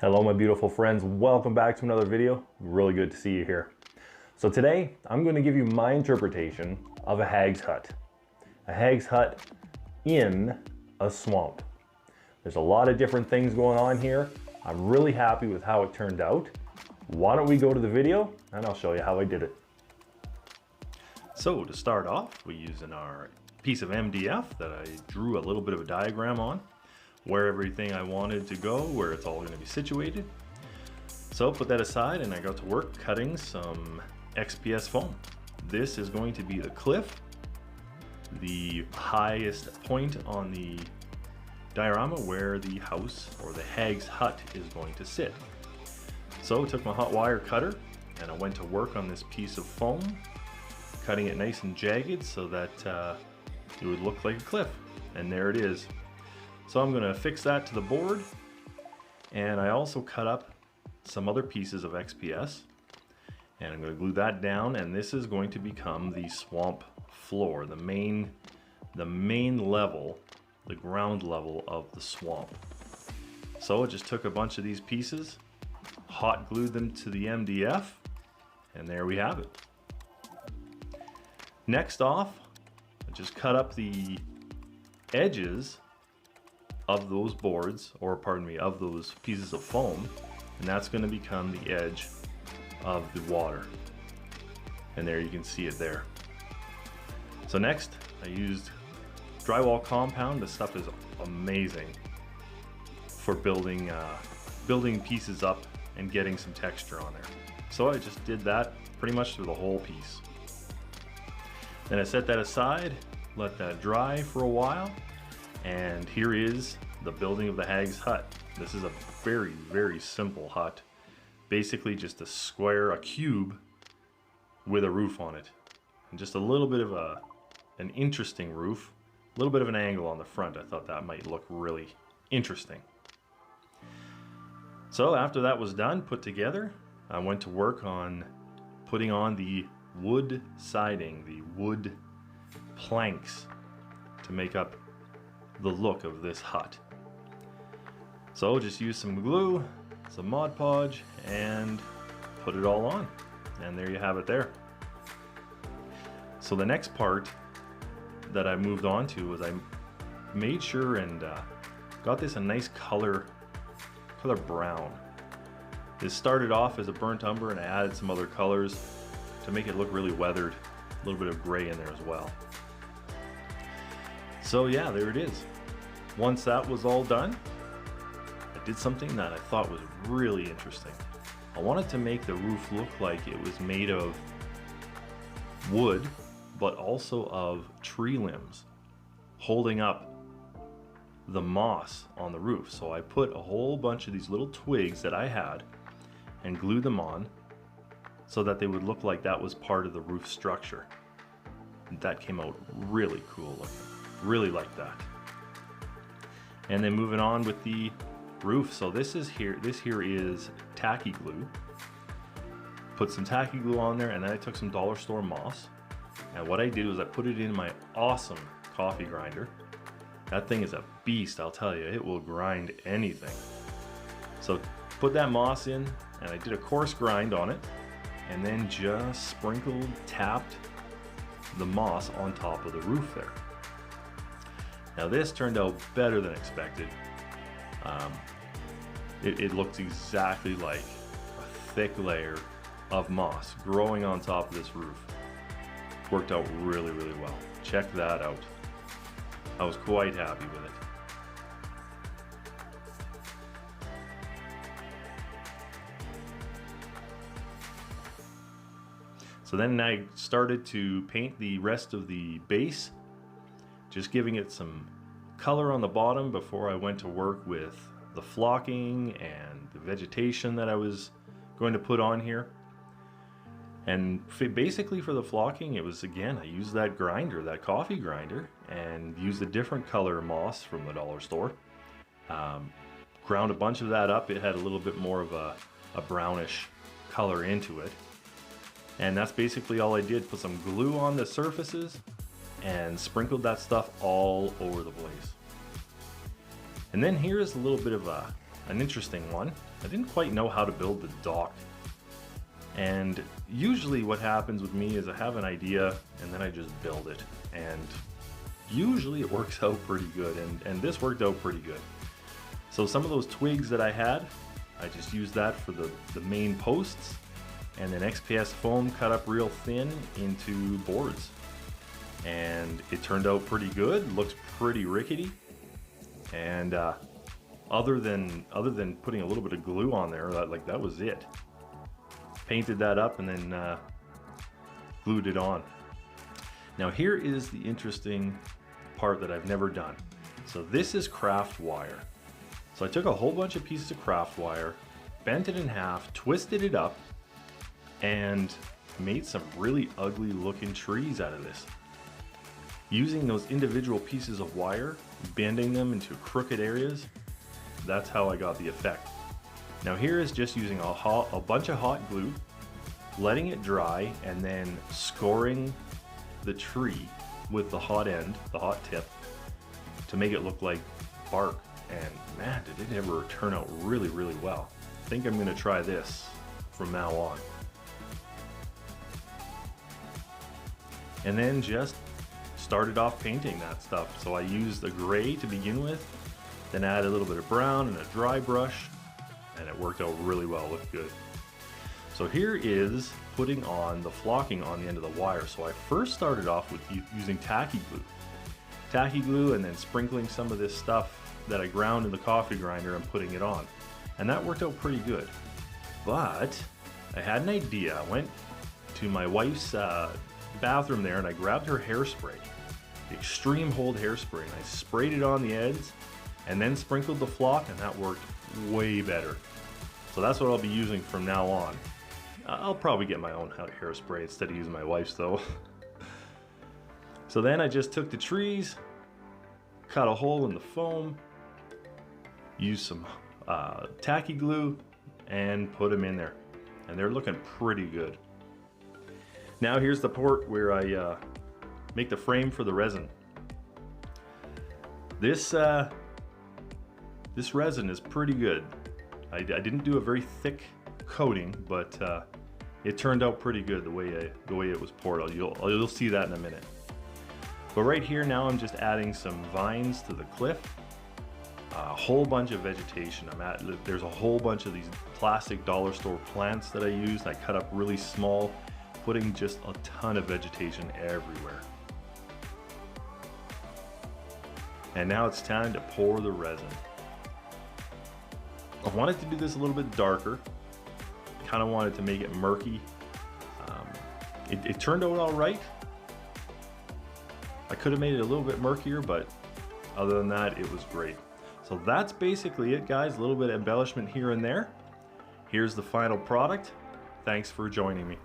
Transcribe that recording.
Hello my beautiful friends, welcome back to another video. Really good to see you here. So today I'm going to give you my interpretation of a hag's hut. A hag's hut in a swamp. There's a lot of different things going on here. I'm really happy with how it turned out. Why don't we go to the video and I'll show you how I did it. So to start off, we use our piece of MDF that I drew a little bit of a diagram on, where everything I wanted to go, where it's all going to be situated. So put that aside and I got to work cutting some XPS foam. This is going to be the cliff, the highest point on the diorama where the house or the hag's hut is going to sit. So I took my hot wire cutter and I went to work on this piece of foam, cutting it nice and jagged so that it would look like a cliff. And there it is. So I'm going to affix that to the board, and I also cut up some other pieces of XPS and I'm going to glue that down, and this is going to become the swamp floor, the main level, the ground level of the swamp. So I just took a bunch of these pieces, hot glued them to the MDF, and there we have it. Next off, I just cut up the edges of those boards, or pardon me, of those pieces of foam, and that's going to become the edge of the water. And there you can see it there. So next I used drywall compound. This stuff is amazing for building pieces up and getting some texture on there. So I just did that pretty much through the whole piece. Then I set that aside, let that dry for a while. And here is the building of the hag's hut. This is a very, very simple hut. Basically just a square, a cube with a roof on it. And just a little bit of an interesting roof. A little bit of an angle on the front. I thought that might look really interesting. So after that was done, put together, I went to work on putting on the wood siding, the wood planks to make up the look of this hut. So just use some glue, some Mod Podge, and put it all on. And there you have it there. So the next part that I moved on to was I made sure and got this a nice color brown. This started off as a burnt umber and I added some other colors to make it look really weathered. A little bit of gray in there as well. So yeah, there it is. Once that was all done, I did something that I thought was really interesting. I wanted to make the roof look like it was made of wood, but also of tree limbs holding up the moss on the roof. So I put a whole bunch of these little twigs that I had and glued them on so that they would look like that was part of the roof structure. And that came out really cool looking. Really like that. And then moving on with the roof. So this here is tacky glue. Put some tacky glue on there, and then I took some dollar store moss. And what I did was I put it in my awesome coffee grinder. That thing is a beast, I'll tell you. It will grind anything. So put that moss in, and I did a coarse grind on it, and then just sprinkled, tapped the moss on top of the roof there. Now this turned out better than expected. It looks exactly like a thick layer of moss growing on top of this roof. Worked out really, really well. Check that out. I was quite happy with it. So then I started to paint the rest of the base, just giving it some color on the bottom before I went to work with the flocking and the vegetation that I was going to put on here. And basically for the flocking, it was, again, I used that grinder, that coffee grinder, and used a different color moss from the dollar store. Ground a bunch of that up. It had a little bit more of a brownish color into it. And that's basically all I did. Put some glue on the surfaces and sprinkled that stuff all over the place. And then here's a little bit of a an interesting one. I didn't quite know how to build the dock. And usually what happens with me is I have an idea and then I just build it. And usually it works out pretty good, and this worked out pretty good. So some of those twigs that I had, I just used that for the main posts, and then XPS foam cut up real thin into boards. And it turned out pretty good, looks pretty rickety. And other than putting a little bit of glue on there, that was it. Painted that up and then glued it on. Now here is the interesting part that I've never done. So this is craft wire. So I took a whole bunch of pieces of craft wire, bent it in half, twisted it up, and made some really ugly looking trees out of this. Using those individual pieces of wire, bending them into crooked areas, that's how I got the effect. Now here is just using a bunch of hot glue, letting it dry, and then scoring the tree with the hot end, the hot tip, to make it look like bark. And man, did it ever turn out really, really well. I think I'm gonna try this from now on. And then just started off painting that stuff. So I used a gray to begin with, then added a little bit of brown and a dry brush, and it worked out really well, looked good. So here is putting on the flocking on the end of the wire. So I first started off with using tacky glue. Tacky glue, and then sprinkling some of this stuff that I ground in the coffee grinder and putting it on. And that worked out pretty good. But I had an idea. I went to my wife's bathroom there and I grabbed her hairspray, extreme hold hairspray, and I sprayed it on the ends and then sprinkled the flock, and that worked way better. So that's what I'll be using from now on. I'll probably get my own hairspray instead of using my wife's though. So then I just took the trees, cut a hole in the foam, used some tacky glue, and put them in there. And they're looking pretty good. Now here's the part where I make the frame for the resin. This resin is pretty good. I didn't do a very thick coating, but it turned out pretty good the way it was poured. You'll see that in a minute. But right here now I'm just adding some vines to the cliff, a whole bunch of vegetation. There's a whole bunch of these plastic dollar store plants that I used. I cut up really small, putting just a ton of vegetation everywhere. And now it's time to pour the resin. I wanted to do this a little bit darker. Kind of wanted to make it murky. It turned out all right. I could have made it a little bit murkier, but other than that, it was great. So that's basically it, guys. A little bit of embellishment here and there. Here's the final product. Thanks for joining me.